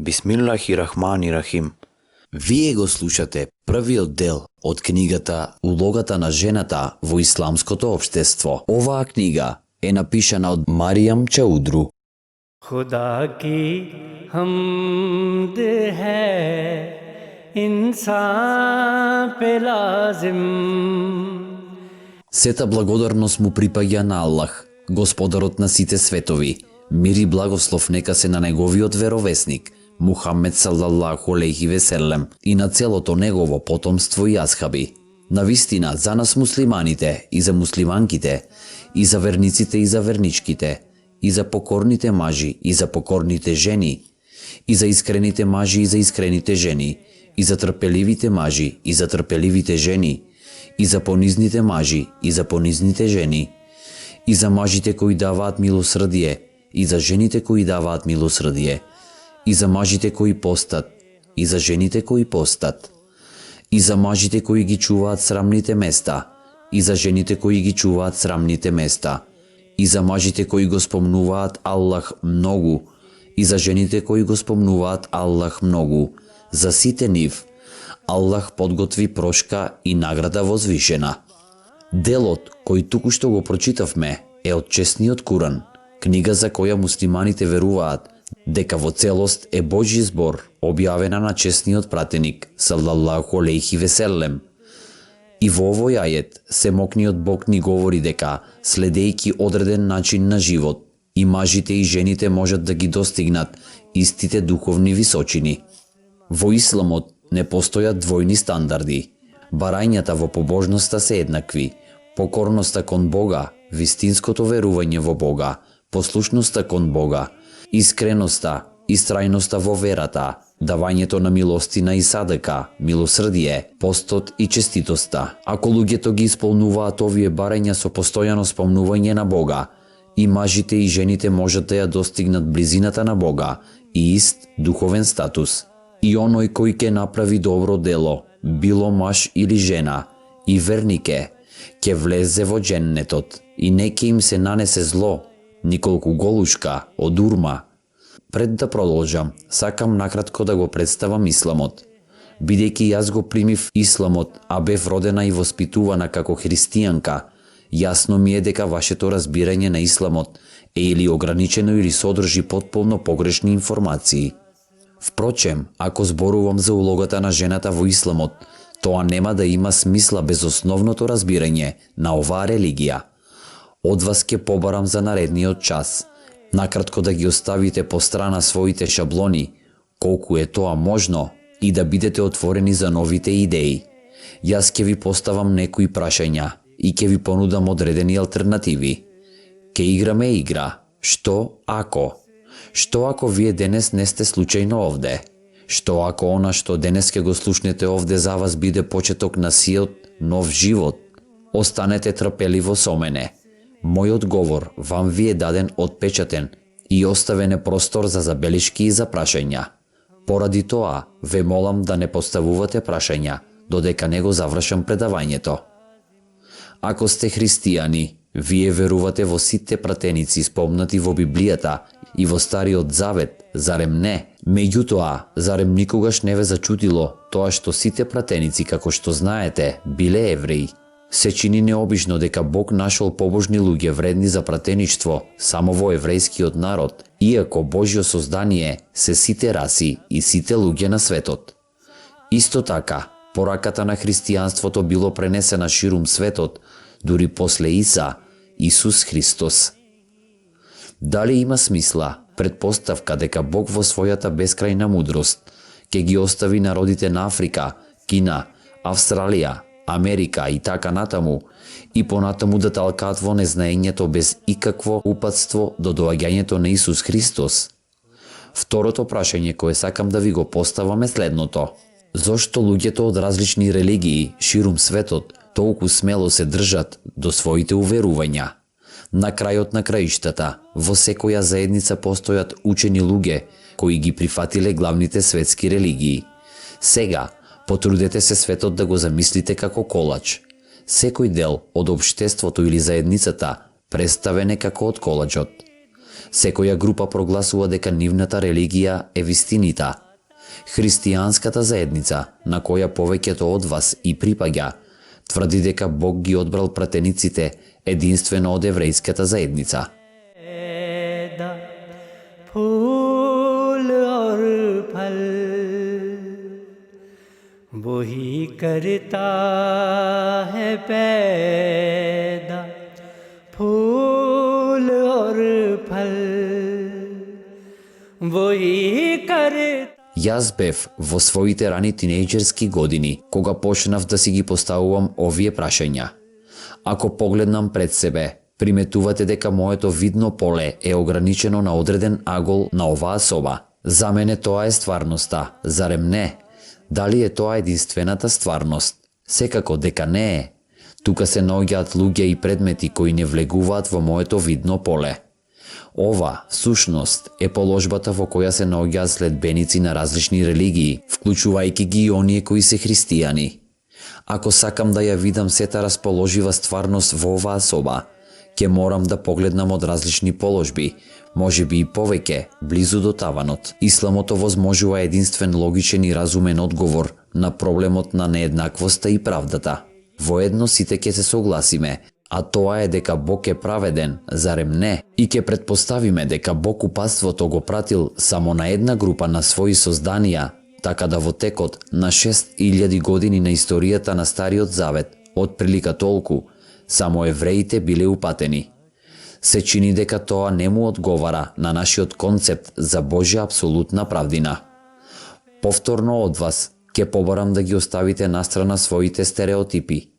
Бисмиллахи-рахмани-рахим. Вие го слушате првиот дел од книгата Улогата на жената во исламското општество. Оваа книга е напишана од Маријам Чаудру. खुदा की हमद है इंसान पे लाजिम. Сета благодарност му припаѓа на Аллах, Господарот на сите светови. Мир и благослов нека се на неговиот веровесник, Мухаммед салаллаху алейхи веселем, и на целото негово потомство и асхаби. Навистина, за нас муслиманите и за муслиманките, и за верниците и за верничките, и за покорните мажи и за покорните жени, и за искрените мажи и за искрените жени, и за трпеливите мажи и за трпеливите жени, и за понизните мажи и за понизните жени, и за мажите кои даваат милосрдие, и за жените кои даваат милосрдие, и за мажите кои постат, и за жените кои постат, и за мажите кои ги чуваат срамните места, и за жените кои ги чуваат срамните места, и за мажите кои го спомнуваат Аллах многу, и за жените кои го спомнуваат Аллах многу. За сите нив Аллах подготви прошка и награда возвишена. Делот кој туку-што го прочитавме е од честниот Куран, книга за која муслиманите веруваат дека во целост е Божји збор, објавена на честниот пратеник салаллаху алейхи веселем. И во овој ајет Семокниот Бог ни говори дека, следејќи одреден начин на живот, и мажите и жените можат да ги достигнат истите духовни височини. Во исламот не постојат двојни стандарди. Барањата во побожноста се еднакви. Покорноста кон Бога, вистинското верување во Бога, послушноста кон Бога, искреноста, истрајноста во верата, давањето на милостина и садака, милосрдие, постот и честитоста. Ако луѓето ги исполнуваат овие барања со постојано спомнување на Бога, и мажите и жените можат да ја достигнат близината на Бога и ист духовен статус. И оној кој ќе направи добро дело, било маж или жена, и верник е, ќе влезе во дженнетот и не ќе им се нанесе зло, николку голушка од урма. Пред да продолжам, сакам накратко да го представам исламот. Бидејќи јас го примив исламот, а бев родена и воспитувана како христијанка, јасно ми е дека вашето разбирање на исламот е или ограничено или содржи потполно погрешни информации. Впрочем, ако зборувам за улогата на жената во исламот, тоа нема да има смисла без основното разбирање на оваа религија. Од вас ќе побарам за наредниот час, накратко да ги оставите по страна своите шаблони, колку е тоа можно, и да бидете отворени за новите идеи. Јас ќе ви поставам некои прашања и ќе ви понудам одредени алтернативи. Ке играме игра. Што ако? Што ако вие денес не сте случајно овде? Што ако она што денес ке го слушнете овде за вас биде почеток на сиот нов живот? Останете трпеливо со мене. Мојот говор вам ви е даден отпечатен и оставен е простор за забелишки и за прашања. Поради тоа, ве молам да не поставувате прашања, додека не го завршам предавањето. Ако сте христијани, вие верувате во сите пратеници спомнати во Библијата и во Стариот Завет, зарем не? Меѓутоа, зарем никогаш не ве зачудило тоа што сите пратеници, како што знаете, биле евреи? Се чини необично дека Бог нашол побожни луѓе вредни за пратеничство само во еврејскиот народ, иако Божјо создание се сите раси и сите луѓе на светот. Исто така, пораката на христијанството било пренесена ширум светот, дури после Иса, Исус Христос. Дали има смисла предпоставка дека Бог во својата бескрајна мудрост ќе ги остави народите на Африка, Кина, Австралија, Америка и така натаму, и понатаму да талкаат во незнаењето без икакво упатство до доаѓањето на Исус Христос? Второто прашање кое сакам да ви го поставам е следното. Зошто луѓето од различни религии ширум светот толку смело се држат до своите уверувања? На крајот на краиштата, во секоја заедница постојат учени луѓе кои ги прифатиле главните светски религии. Сега, потрудете се светот да го замислите како колач. Секој дел од општеството или заедницата представен е како од колачот. Секоја група прогласува дека нивната религија е вистинита. Христијанската заедница, на која повеќето од вас и припаѓа, тврди дека Бог ги одбрал пратениците единствено од еврејската заедница. फूल और फल वही करता है पैदा फूल और फल वही करता. Јас бев во своите рани тинејџерски години, кога почнав да си ги поставувам овие прашања. Ако погледнам пред себе, приметувате дека моето видно поле е ограничено на одреден агол на оваа соба. За мене тоа е стварноста, зарем не? Дали е тоа единствената стварност? Секако дека не е. Тука се наоѓаат луѓе и предмети кои не влегуваат во моето видно поле. Ова, всушност, е положбата во која се наоѓаат следбеници на различни религии, вклучувајќи ги и оние кои се христијани. Ако сакам да ја видам сета расположива стварност во оваа соба, ќе морам да погледнам од различни положби, можеби и повеќе, близу до таванот. Исламото возможува единствен логичен и разумен одговор на проблемот на нееднаквоста и правдата. Воедно сите ќе се согласиме, а тоа е дека Бог е праведен, зарем не? И ќе претпоставиме дека Бог упатството го пратил само на една група на своји созданија, така да во текот на 6000 години на историјата на Стариот Завет, од прилика толку, само евреите биле упатени. Се чини дека тоа не му одговара на нашиот концепт за Божја апсолутна правдина. Повторно од вас, ќе побарам да ги оставите настрана своите стереотипи.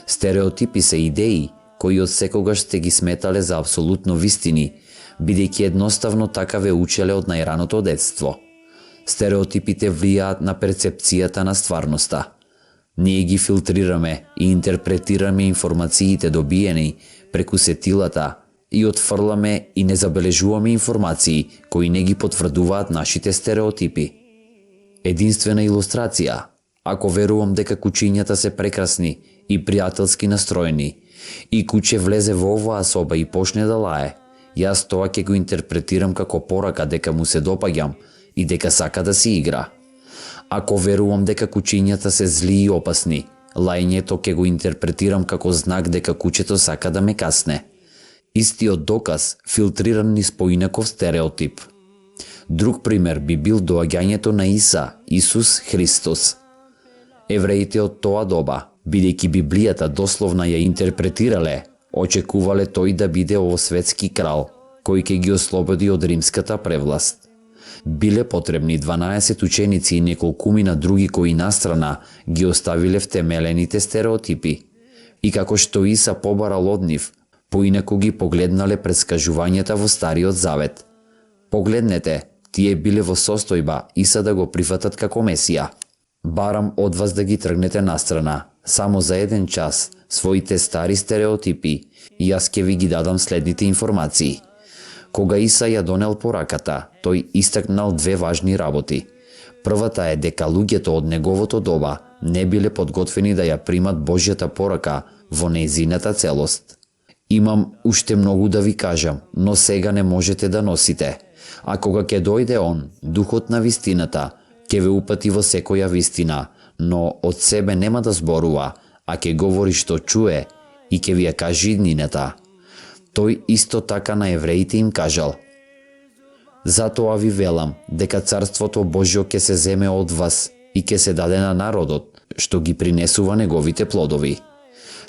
Стереотипи се идеи кои од секогаш сте ги сметале за апсолутно вистини, бидејќи едноставно така ве учеле од најраното детство. Стереотипите влијаат на перцепцијата на стварноста. Ние ги филтрираме и интерпретираме информациите добиени преку сетилата и отфрламе и не забележуваме информации кои не ги потврдуваат нашите стереотипи. Единствена илустрација, ако верувам дека кучињата се прекрасни и пријателски настроени, и куче влезе во оваа соба и почне да лае, јас тоа ќе го интерпретирам како порака дека му се допаѓам и дека сака да си игра. Ако верувам дека кучињата се зли и опасни, лајњето ќе го интерпретирам како знак дека кучето сака да ме касне. Истиот доказ филтриран низ поинаков стереотип. Друг пример би бил доаѓањето на Иса, Исус Христос. Евреите од тоа доба, бидејќи Библијата дословно ја интерпретирале, очекувале тој да биде овосветски крал, кој ќе ги ослободи од римската превласт. Биле потребни 12 ученици и неколкумина други кои настрана ги оставиле втемелените стереотипи. И како што Иса побарал од нив, поинаку ги погледнале предскажувањата во Стариот Завет. Погледнете, тие биле во состојба Иса да го прифатат како Месија. Барам од вас да ги тргнете настрана, само за еден час, своите стари стереотипи, и јас ќе ви ги дадам следните информации. Кога Иса ја донел пораката, тој истакнал две важни работи. Првата е дека луѓето од неговото доба не биле подготвени да ја примат Божјата порака во нејзината целост. Имам уште многу да ви кажам, но сега не можете да носите. А кога ќе дојде Он, Духот на вистината, ќе ве упати во секоја вистина, но од себе нема да зборува, а ќе говори што чуе и ќе ви ја каже иднината. Тој исто така на евреите им кажал: затоа ви велам дека Царството Божјо ќе се земе од вас и ќе се даде на народот, што ги принесува неговите плодови.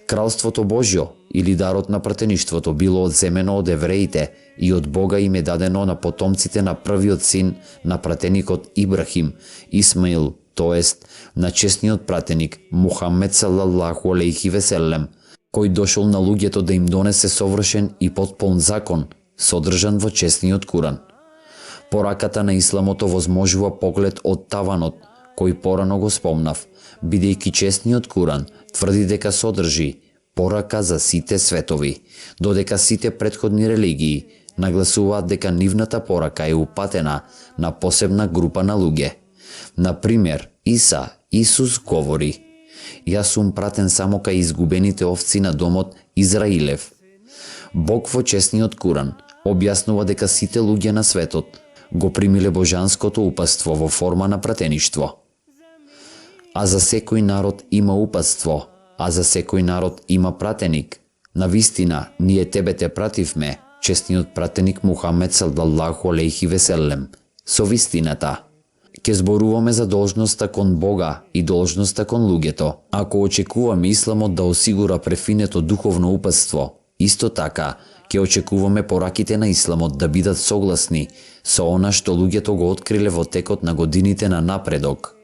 Кралството Божјо или дарот на пратеништвото било одземено од евреите и од Бога им е дадено на потомците на првиот син на пратеникот Ибрахим, Исмаил, тоест на честниот пратеник Мухаммед салаллаху алейхи веселем, кој дошол на луѓето да им донесе совршен и потполн закон, содржан во честниот Куран. Пораката на исламото возможува поглед од таванот, кој порано го спомнав, бидејќи честниот Куран тврди дека содржи порака за сите светови, додека сите претходни религии нагласуваат дека нивната порака е упатена на посебна група на луѓе. Например, Исус говори: јас сум пратен само кај изгубените овци на домот Израилев. Бог во честниот Куран објаснува дека сите луѓе на светот го примиле божанското упатство во форма на пратеништво. А за секој народ има упатство, а за секој народ има пратеник. Навистина, ние тебе те пративме, честниот пратеник Мухамед саллаллаху алейхи веселем, со вистината. Ке зборуваме за должноста кон Бога и должноста кон луѓето. Ако очекуваме исламот да осигура префинето духовно упатство, исто така ке очекуваме пораките на исламот да бидат согласни со она што луѓето го откриле во текот на годините на напредок.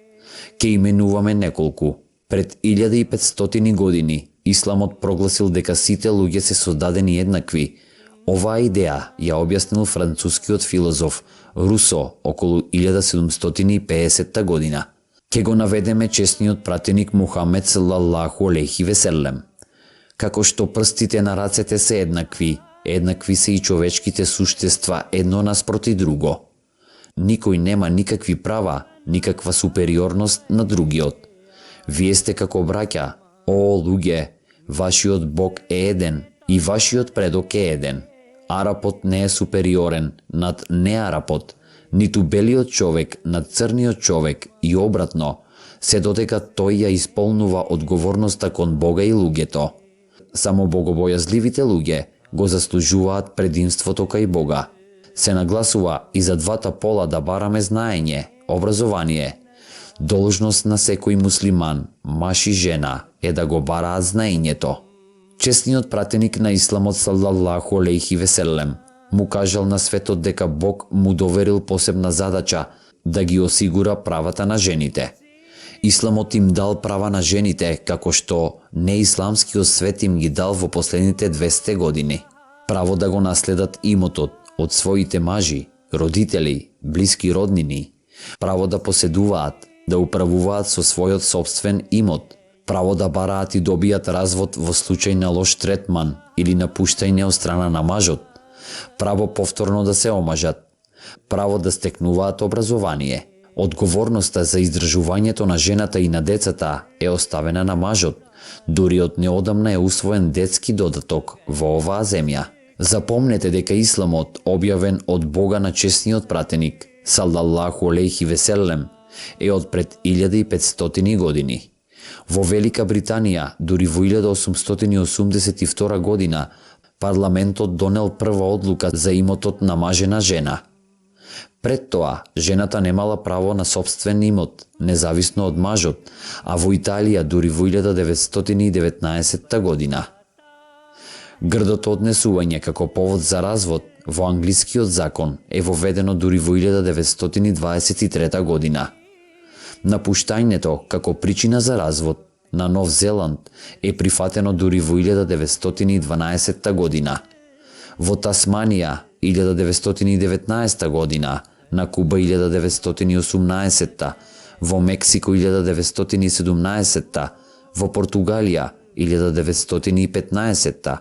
Ке именуваме неколку. Пред 1500 години исламот прогласил дека сите луѓе се создадени еднакви. Оваа идеја ја објаснил францускиот филозоф Русо околу 1750 година. Ке го наведеме честниот пратеник Мухамед саллаллаху алейхи веселем. Како што прстите на рацете се еднакви, еднакви се и човечките суштества едно наспроти друго. Никој нема никакви права, никаква супериорност на другиот. Вие сте како браќа, о луѓе, вашиот Бог е еден и вашиот предок е еден. Арапот не е супериорен над неарапот, ниту белиот човек над црниот човек и обратно, се додека тој ја исполнува одговорноста кон Бога и луѓето. Само богобојазливите луѓе го заслужуваат предимството кај Бога. Се нагласува и за двата пола да бараме знаење, образование. Должност на секој муслиман, маж и жена, е да го бараат знаењето. Честниот пратеник на исламот саллаллаху алейхи веселем му кажал на светот дека Бог му доверил посебна задача да ги осигура правата на жените. Исламот им дал права на жените како што неисламскиот свет им ги дал во последните 200 години. Право да го наследат имотот од своите мажи, родители, блиски роднини. Право да поседуваат, да управуваат со својот собствен имот. Право да бараат и добијат развод во случај на лош третман или напуштање од страна на мажот. Право повторно да се омажат. Право да стекнуваат образование. Одговорноста за издржувањето на жената и на децата е оставена на мажот. Дури од неодамна е усвоен детски додаток во оваа земја. Запомнете дека исламот, објавен од Бога на честниот пратеник, саллаллаху алейхи веселем, е од пред 1500 години. Во Велика Британија, дури во 1882 година, парламентот донел прва одлука за имотот на мажена жена. Пред тоа, жената немала право на собствен имот, независно од мажот, а во Италија дури во 1919 година. Грдото однесување како повод за развод во англискиот закон е воведено дури во 1923 година. Напуштањето како причина за развод на Нов Зеланд е прифатено дури во 1912 година. Во Тасманија 1919 година, на Куба 1918, во Мексико 1917, во Португалија 1915,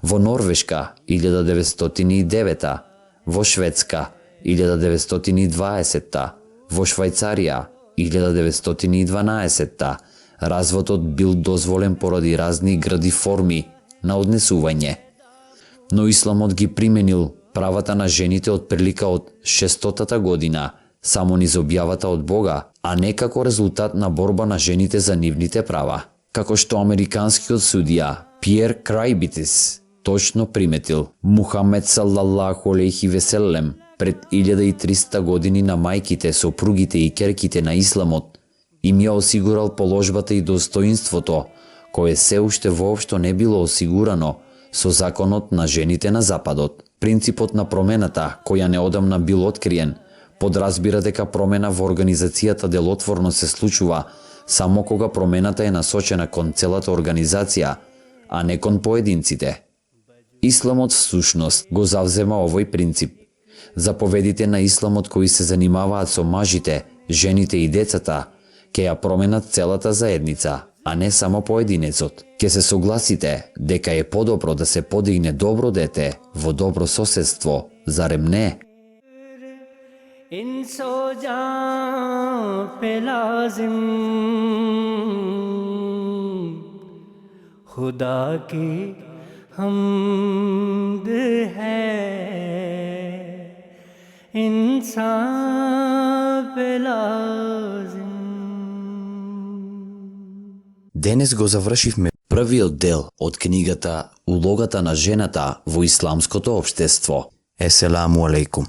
во Норвешка 1909, во Шведска 1920, во Швајцарија 1912, разводот бил дозволен поради разни гради форми на однесување. Но исламот ги применил правата на жените од прилика од 600-та година само низ објавата од Бога, а не како резултат на борба на жените за нивните права. Како што американскиот судија Пиер Крајбитис точно приметил, Мухамед саллаллаху алейхи веселем пред 1300 години на мајките, сопругите и ќерките на исламот им ја осигурал положбата и достоинството, кое се уште воопшто не било осигурано со законот на жените на Западот. Принципот на промената, која неодамна бил откриен, подразбира дека промена во организацијата делотворно се случува само кога промената е насочена кон целата организација, а не кон поединците. Исламот всушност го завзема овој принцип. Заповедите на исламот кои се занимаваат со мажите, жените и децата, ќе ја променат целата заедница, а не само поединецот. Ке се согласите дека е подобро да се подигне добро дете во добро соседство, зарем не? इंसो जां पे लाजिम खुदा की हमद है। इंसाफ लाजिम। Денес го завршивме првиот дел од книгата Улогата на жената во исламското општество. Еселаму алейкум.